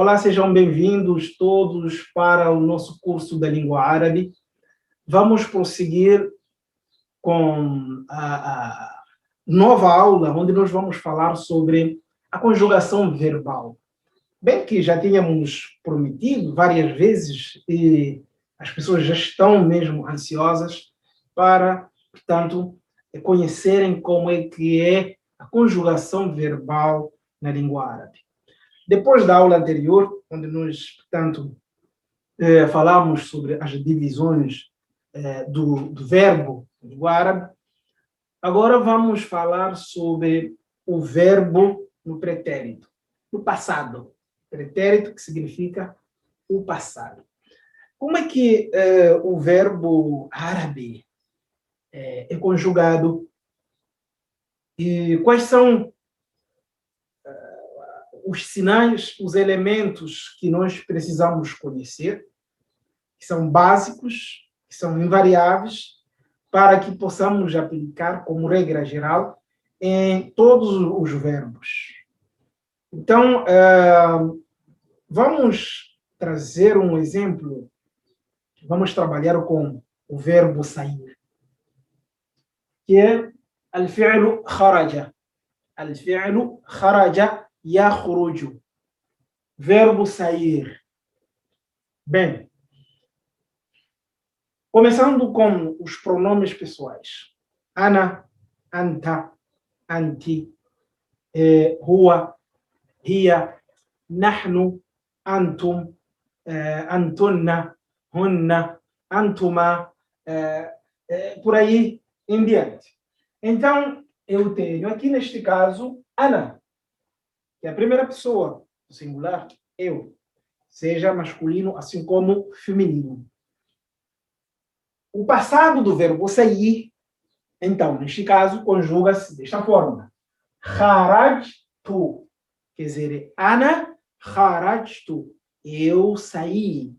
Olá, sejam bem-vindos todos para o nosso curso da língua árabe. Vamos prosseguir com a nova aula, onde nós vamos falar sobre a conjugação verbal. Bem que já tínhamos prometido várias vezes e as pessoas já estão mesmo ansiosas para, portanto, conhecerem como é que é a conjugação verbal na língua árabe. Depois da aula anterior, onde nós, portanto, falamos sobre as divisões do verbo em língua árabe, agora vamos falar sobre o verbo no pretérito, no passado. Pretérito que significa o passado. Como é que o verbo árabe é conjugado? E quais são os sinais, os elementos que nós precisamos conhecer, que são básicos, que são invariáveis, para que possamos aplicar como regra geral em todos os verbos. Então, vamos trazer um exemplo. Vamos trabalhar com o verbo sair, que é al-fi'lu kharaja. Al-fi'lu kharaja yakhruju. Verbo sair. Bem, começando com os pronomes pessoais. Ana, anta, anti, huwa, hiya, nahnu, antum, antunna, hunna, antuma, por aí em diante. Então, eu tenho aqui neste caso, ana, que é a primeira pessoa, o singular, eu, seja masculino assim como feminino. O passado do verbo sair, então, neste caso, conjuga-se desta forma. Kharajtu, quer dizer, ana kharajtu, eu saí.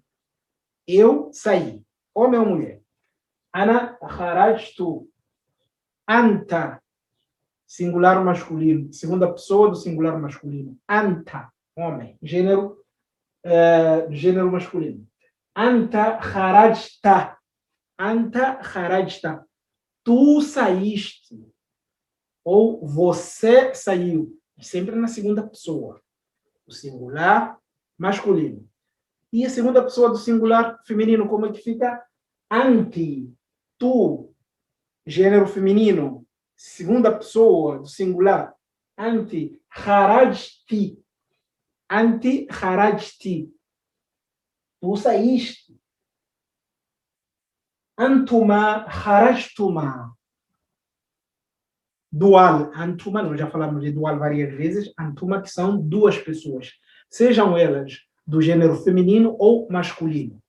Eu saí. Homem ou mulher? Ana kharajtu. Anta, singular masculino. Segunda pessoa do singular masculino. Anta, homem. Gênero masculino. Anta kharajta. Anta kharajta. Tu saíste. Ou você saiu. Sempre na segunda pessoa. O singular masculino. E a segunda pessoa do singular feminino, como é que fica? Anti. Tu. Gênero feminino. Segunda pessoa do singular. Anti. Kharajti. Anti kharajti. Tu saíste. Antuma kharajtuma. Dual. Antuma, nós já falamos de dual várias vezes. Antuma, que são duas pessoas. Sejam elas do gênero feminino ou masculino.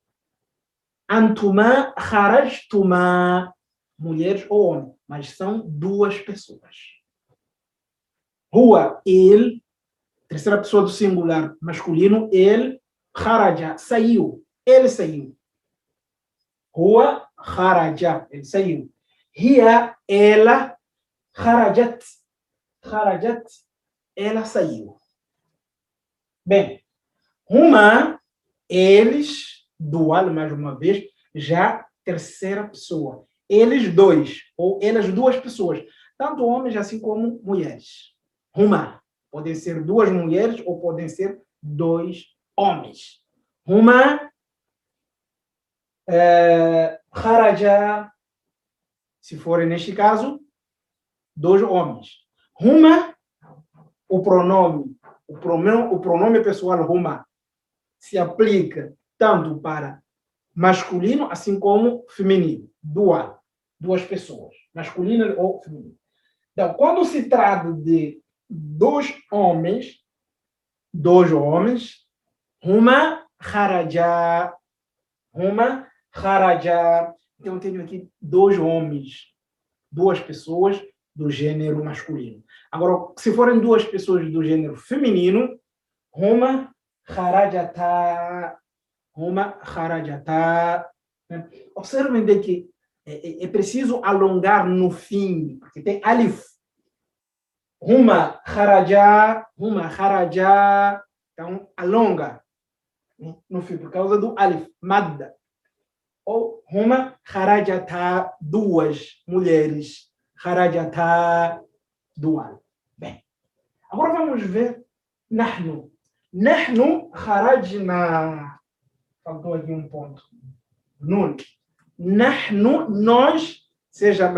Antuma kharajtuma. Mulheres ou homens, mas são duas pessoas. Huwa, ele, terceira pessoa do singular masculino, ele, kharaja, saiu, ele saiu. Huwa kharaja, ele saiu. Hiya, ela, kharajat, kharajat, ela saiu. Bem, huma, eles, dual mais uma vez, já terceira pessoa. Eles dois, ou elas duas pessoas, tanto homens assim como mulheres. Huma, podem ser duas mulheres ou podem ser dois homens. Huma, kharaja, se for neste caso, dois homens. Huma, o pronome pessoal huma, se aplica tanto para masculino assim como feminino, dual. Duas pessoas, masculina ou feminina. Então, quando se trata de dois homens, huma kharaja, huma kharaja. Então, eu tenho aqui dois homens, duas pessoas do gênero masculino. Agora, se forem duas pessoas do gênero feminino, huma kharajata, huma kharajata. Observem de que é preciso alongar no fim, porque tem alif. Huma kharaja, então alonga. Não foi por causa do alif, madda. Ou huma kharajata, duas mulheres. Kharajata, dual. Bem, agora vamos ver nahnu. Nahnu kharajna. Faltou aqui um ponto. Nun. Nahnu, nós, seja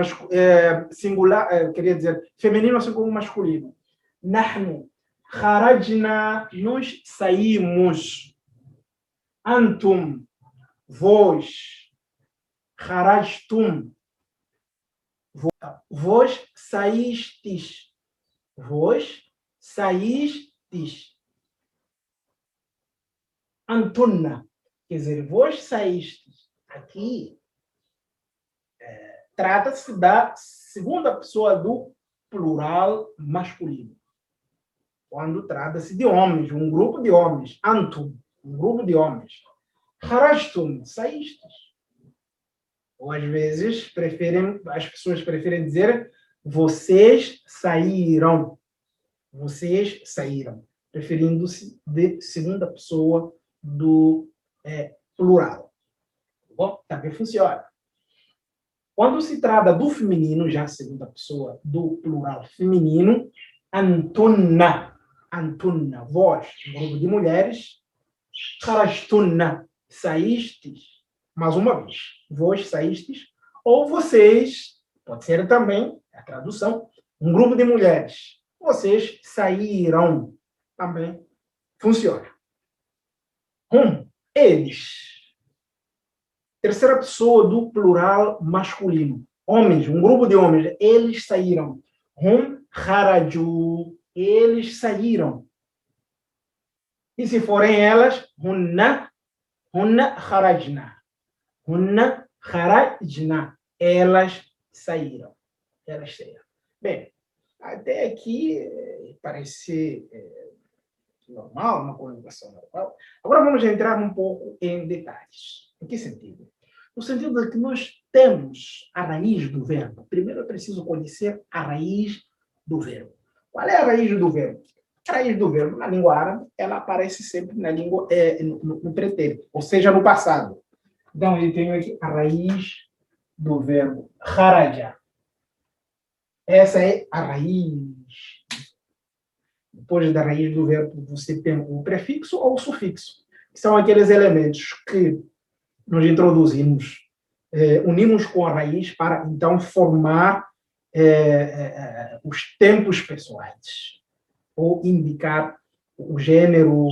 singular, queria dizer, feminino assim como masculino. Nahnu kharajna, nós saímos. Antum, vós. Kharajtum, vós saístes. Vós saístes. Antunna, quer dizer, vós saístes. Aqui, trata-se da segunda pessoa do plural masculino. Quando trata-se de homens, um grupo de homens. Antum, um grupo de homens. Kharajtum, saístes. Ou às vezes as pessoas preferem dizer vocês saíram. Vocês saíram. Referindo-se de segunda pessoa do plural. Bom, também funciona. Quando se trata do feminino, já segunda pessoa do plural feminino, antunna. Antunna, vós, um grupo de mulheres. Kharajtunna, saístes. Mais uma vez, vós saístes, ou vocês, pode ser também, a tradução, um grupo de mulheres. Vocês saíram. Também funciona. Eles. Terceira pessoa do plural masculino. Homens, um grupo de homens. Eles saíram. Kharaju. Eles saíram. E se forem elas, hunna kharajna. Hunna kharajna. Elas saíram. Elas saíram. Bem, até aqui parece normal, uma conjugação normal. Agora vamos entrar um pouco em detalhes. Em que sentido? No sentido de que nós temos a raiz do verbo. Primeiro é preciso conhecer a raiz do verbo. Qual é a raiz do verbo? A raiz do verbo, na língua árabe, ela aparece sempre na língua, no pretérito, ou seja, no passado. Então, eu tenho aqui a raiz do verbo kharaja. Essa é a raiz. Depois da raiz do verbo, você tem o prefixo ou o sufixo, que são aqueles elementos que nós introduzimos, unimos com a raiz para, então, formar os tempos pessoais, ou indicar o gênero,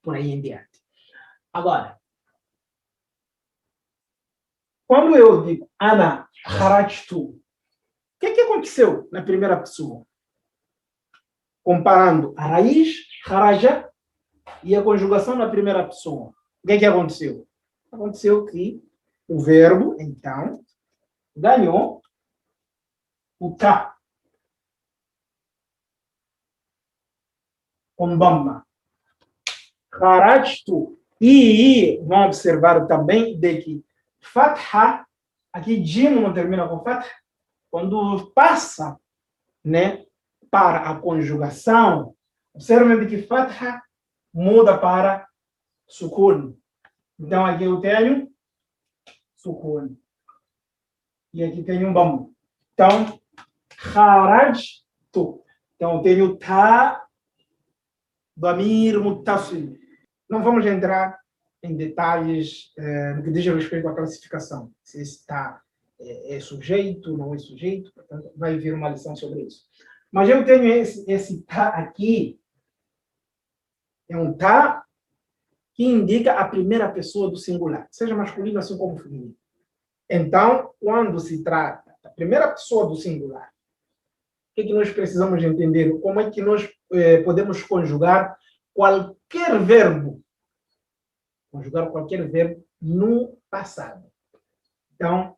por aí em diante. Agora, quando eu digo ana kharajtu, o que aconteceu na primeira pessoa? Comparando a raiz, kharaja, e a conjugação na primeira pessoa. O que aconteceu? Aconteceu que o verbo, então, ganhou o ta. Com dhamma. Kharajtu. E vão observar também de que fatha, aqui jim não termina com fatha, quando passa, né, para a conjugação, observem que fatha muda para sukun. Então, aqui eu tenho sukun. E aqui tenho um bam. Então, kharajtu. Então, eu tenho ta, damir, muttasil. Não vamos entrar em detalhes no que diz respeito à classificação. Se está é sujeito, não é sujeito, portanto, vai vir uma lição sobre isso. Mas eu tenho esse tá aqui, é um tá que indica a primeira pessoa do singular, seja masculino assim como feminino. Então, quando se trata da primeira pessoa do singular, o que nós precisamos entender? Como é que nós podemos conjugar qualquer verbo? Conjugar qualquer verbo no passado. Então,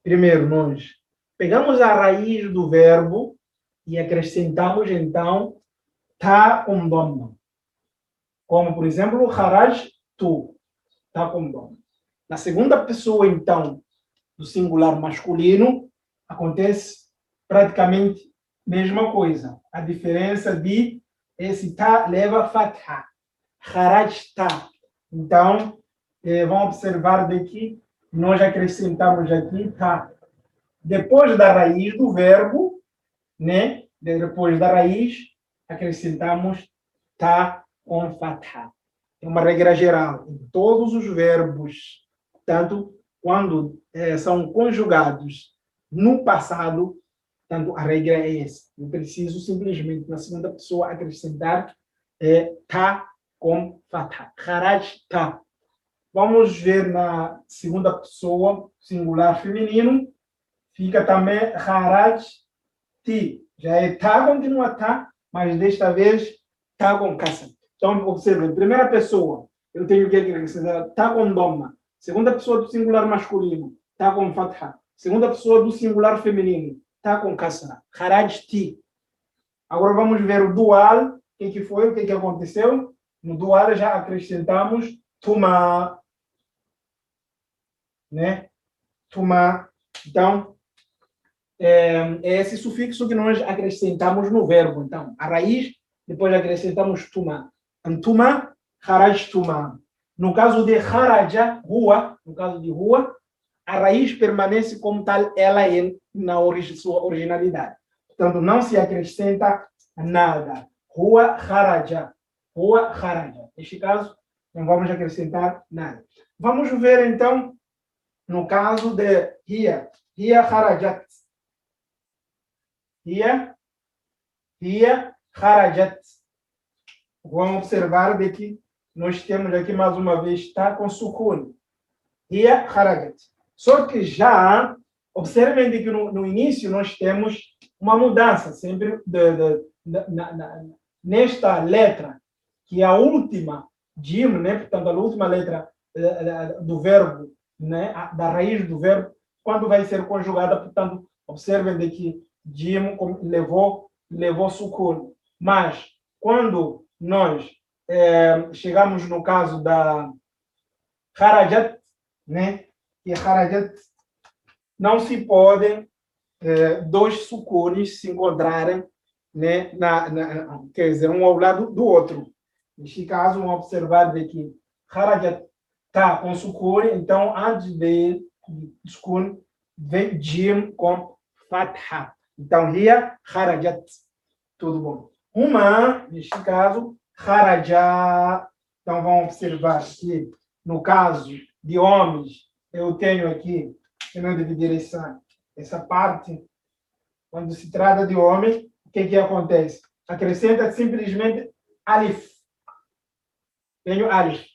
primeiro nós pegamos a raiz do verbo e acrescentamos, então, tá com dhamma. Como, por exemplo, kharajtu, tá com dhamma. Na segunda pessoa, então, do singular masculino, acontece praticamente a mesma coisa. A diferença de esse tá leva fatha. Kharajta. Então, vamos observar daqui, nós acrescentamos aqui tá. Depois da raiz do verbo, né? Depois da raiz, acrescentamos tá com fatha. É uma regra geral. Em todos os verbos, tanto quando são conjugados no passado, tanto a regra é essa. Eu preciso simplesmente, na segunda pessoa, acrescentar tá com fatha. Kharaj tá. Vamos ver na segunda pessoa, singular feminino, fica também kharaj ti. Já é tá, continua tá, mas desta vez tá com kasra. Então, observe, primeira pessoa, eu tenho que acrescentar tá com doma. Segunda pessoa do singular masculino, tá com fatha. Segunda pessoa do singular feminino, tá com kasra. Kharaj ti. Agora vamos ver o dual. O que foi? O que aconteceu? No dual já acrescentamos tuma, né? Tuma. Então, é esse sufixo que nós acrescentamos no verbo. Então, a raiz, depois acrescentamos tuma. Antuma, kharaj tuma. No caso de kharaja, rua, no caso de rua, a raiz permanece como tal, ela é na sua originalidade. Portanto, não se acrescenta nada. Rua, kharaja. Rua, kharaja. Neste caso, não vamos acrescentar nada. Vamos ver, então, no caso de hiya. Hiya kharajat. Hiya kharajat. Vamos observar de que nós temos aqui mais uma vez está com sukun. Hiya kharajat. Só que já, observem que no início nós temos uma mudança, sempre nesta letra, que é a última, jim, né? Portanto, a última letra do verbo, né? Da raiz do verbo, quando vai ser conjugada, portanto, observem que jim levou sukun. Mas, quando nós chegamos no caso da kharajat, né? E kharajat, não se podem dois sucunes se encontrarem, né, quer dizer, um ao lado do outro. Neste caso, vamos observar que kharajat está com sucune, então antes de sucune vem jim com fatha. Então, hiya kharajat. Tudo bom. Uma, neste caso, kharaja. Então, vamos observar que no caso de homens, eu tenho aqui, eu não dividir essa parte, quando se trata de homem, o que acontece? Acrescenta simplesmente alif. Tenho alif.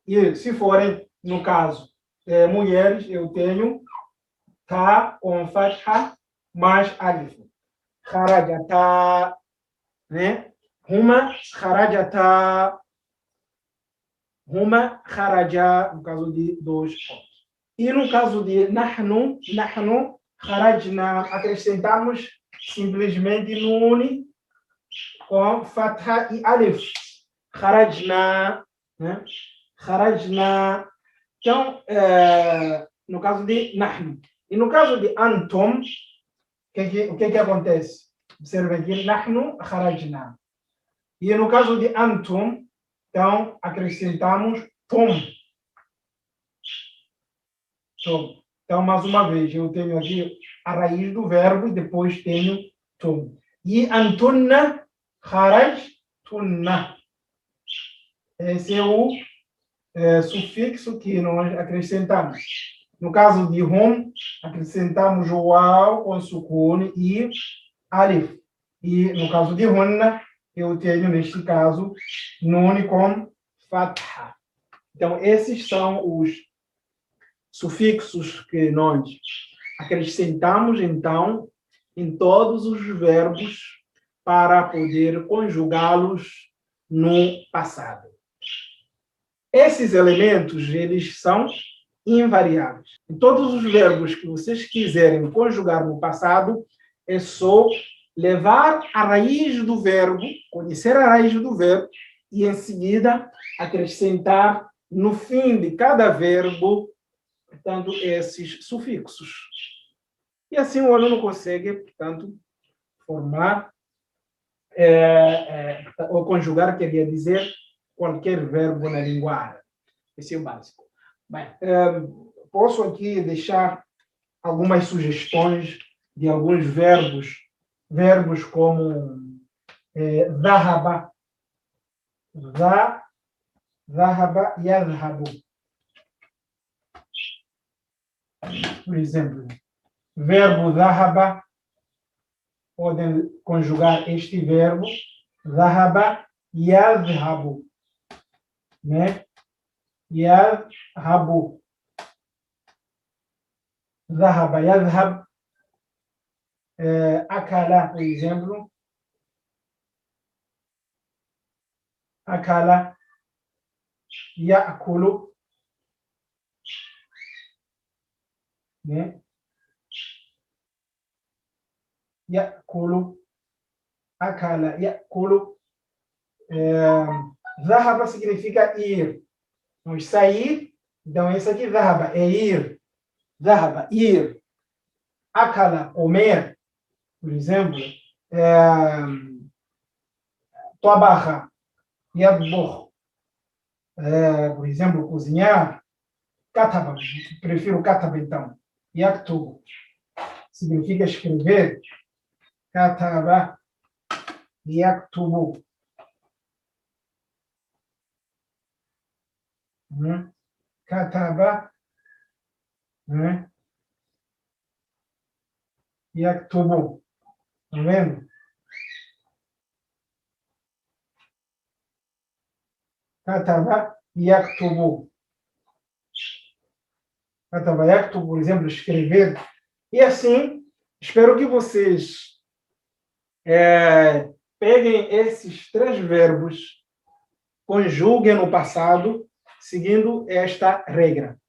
E se forem, no caso, mulheres, eu tenho tá com fatha mais alif. Kharajata, né? Huma kharajata. Huma kharaja, no caso de dois pontos. E no caso de nahnu, kharajna, acrescentamos simplesmente nun com fatha e alif. Kharajna, né? Kharajna. Então, no caso de nahnu. E no caso de antum, o que acontece? Observe aqui, nahnu kharajna. E no caso de antum, então, acrescentamos tum. Então, mais uma vez, eu tenho aqui a raiz do verbo e depois tenho tum. E antunna, kharaj, tunna. Esse é o sufixo que nós acrescentamos. No caso de hum, acrescentamos o waw com sukun e alif. E no caso de hunna, eu tenho, neste caso, nun com fatha. Então, esses são os sufixos que nós acrescentamos, então, em todos os verbos para poder conjugá-los no passado. Esses elementos, eles são invariáveis. Em todos os verbos que vocês quiserem conjugar no passado, é só levar a raiz do verbo, conhecer a raiz do verbo, e em seguida acrescentar no fim de cada verbo, portanto, esses sufixos. E assim o aluno consegue, portanto, formar ou conjugar, queria dizer, qualquer verbo na língua árabe. Esse é o básico. Bem, posso aqui deixar algumas sugestões de alguns verbos como ذهب, ذهب يذهب. Por exemplo, verbo ذهب, podem conjugar este verbo, ذهب يذهب, né? يذهب, ذهب يذهب. أكل, por exemplo, أكل يأكل, né? يأكل, أكل يأكل. ذهب significa ir. Então, sair, então esse aqui, ذهب, é ir. ذهب, ir. أكل, comer, por exemplo. طبخ, يطبخ, por exemplo, cozinhar. كتب, prefiro كتب, então. يكتب significa escrever. كتب يكتب. كتب يكتب. Tá vendo? كتب يكتب. كتب يكتب, por exemplo, escrever. E assim, espero que vocês peguem esses 3 verbos, conjuguem no passado, seguindo esta regra.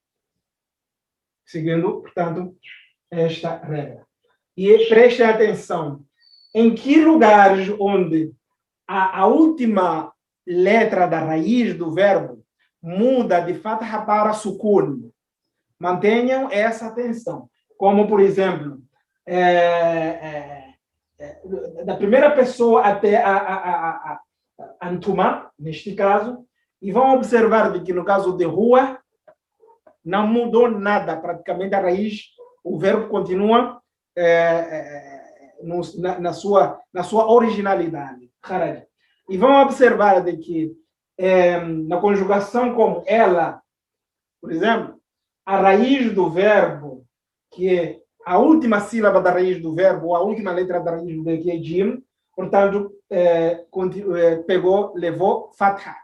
Seguindo, portanto, esta regra. E prestem atenção, em que lugares onde a última letra da raiz do verbo muda de fatha para sukun. Mantenham essa atenção. Como, por exemplo, da primeira pessoa até a antuma, neste caso, e vão observar que no caso de rua não mudou nada, praticamente a raiz, o verbo continua na sua originalidade. E vão observar de que na conjugação como ela, por exemplo, a raiz do verbo, que é a última sílaba da raiz do verbo, a última letra da raiz do verbo, que é jim, portanto, levou fatha.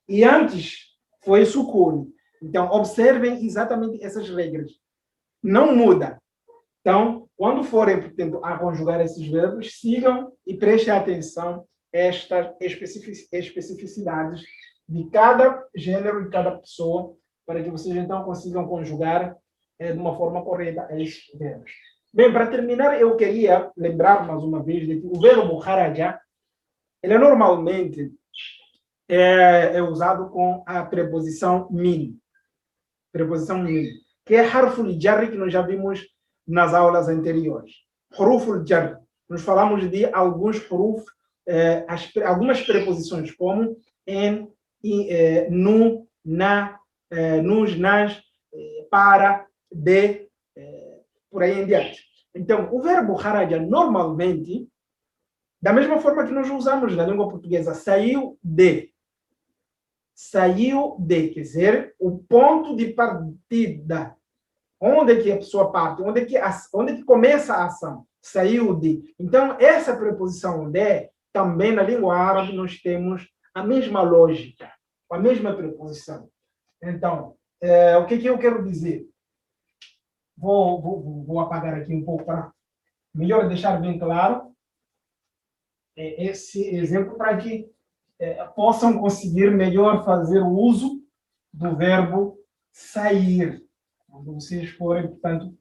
E antes foi sukun. Então, observem exatamente essas regras. Não muda. Então, quando forem, portanto, a conjugar esses verbos, sigam e prestem atenção a estas especificidades de cada gênero e cada pessoa, para que vocês, então, consigam conjugar de uma forma correta esses verbos. Bem, para terminar, eu queria lembrar mais uma vez de que o verbo kharaja, ele normalmente é usado com a preposição min. Preposição min, que é harful jar, que nós já vimos nas aulas anteriores. Huruful jar. Nós falamos de alguns huruf, algumas preposições, como em, nu, na, nos, nas, para, de, por aí em diante. Então, o verbo kharaja, normalmente, da mesma forma que nós usamos na língua portuguesa, saiu de. Saiu de, quer dizer, o ponto de partida. Onde é que a pessoa parte? Onde é que começa a ação? Saiu de. Então, essa preposição de, também na língua árabe, nós temos a mesma lógica, a mesma preposição. Então, o que eu quero dizer? Vou apagar aqui um pouco para melhor deixar bem claro esse exemplo, para que possam conseguir melhor fazer o uso do verbo sair, quando vocês forem, portanto,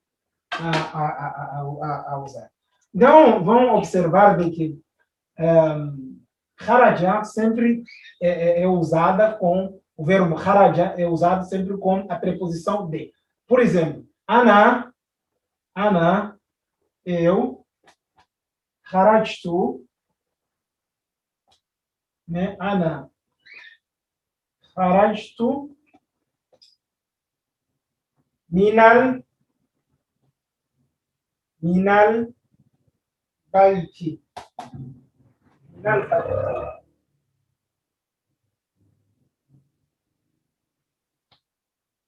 a usar. Então, vão observar de que kharaja sempre é usada com o verbo kharaja, é usado sempre com a preposição de. Por exemplo, ana, eu, kharajtu, né? Ana, kharajtu, minal baiti. Minal baiti.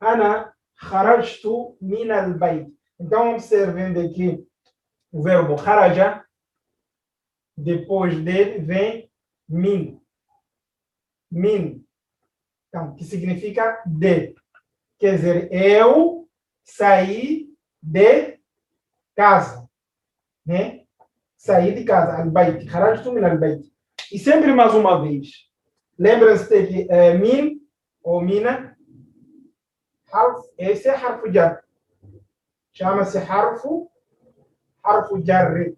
Ana kharajtu minal bait. Então, observem aqui o verbo kharaja, depois dele vem min. Min. Então, que significa de. Quer dizer, eu saí de casa. Né? Saí de casa, al-bait. Kharajtu min al-bait. E sempre mais uma vez, lembra-se que min ou mina, esse é harfu jar. Chama-se harfu jarri.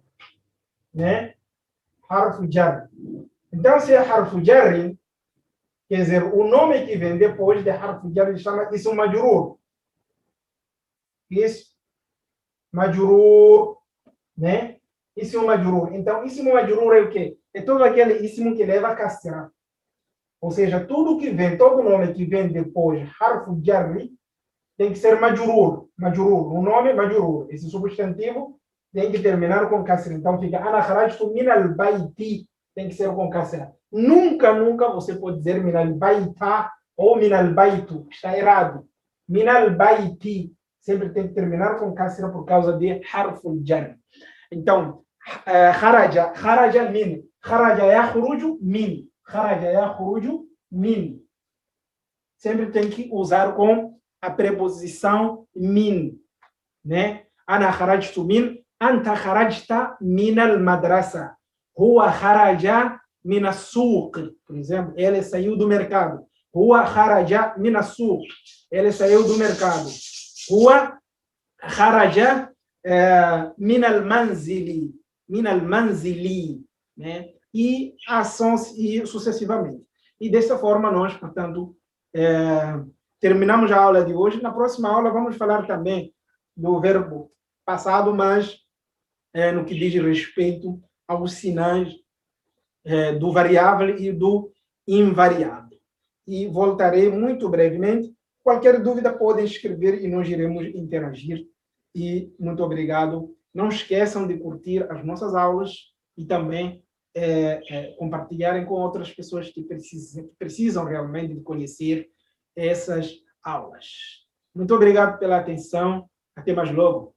Né? Harfu jar. Então, se é harfu jarri, quer dizer, o nome que vem depois de harfu jar chama ism majrur. Ism majrur, né? Ism majrur. Então, ism majrur é o quê? É todo aquele ism que leva a kasra. Ou seja, tudo que vem, todo nome que vem depois harfu jarri tem que ser majrur. Majrur. O nome é majrur. Esse substantivo tem que terminar com kasra. Então, fica ana kharajtu min al-baiti. Tem que ser com kasra. Nunca você pode dizer min al-baita ou min al-baitu. Está errado. Min al-baiti. Sempre tem que terminar com kasra por causa de harfu jar. Então, kharaja min. Kharaja yakhruju min. Kharaja yakhruju min. Sempre tem que usar com a preposição min, né? Ana kharajtu min, anta kharajta min al-madrasa. Huwa kharaja min as-suq. Por exemplo, ele saiu do mercado. Huwa kharaja min as-suq. Ele saiu do mercado. Huwa kharaja min al-manzili. Min al-manzili, né? E ações e sucessivamente. E dessa forma nós, portanto, terminamos a aula de hoje. Na próxima aula vamos falar também do verbo passado, mas no que diz respeito aos sinais do variável e do invariável. E voltarei muito brevemente. Qualquer dúvida podem escrever e nós iremos interagir. E muito obrigado. Não esqueçam de curtir as nossas aulas e também compartilharem com outras pessoas que precisam realmente de conhecer essas aulas. Muito obrigado pela atenção. Até mais logo.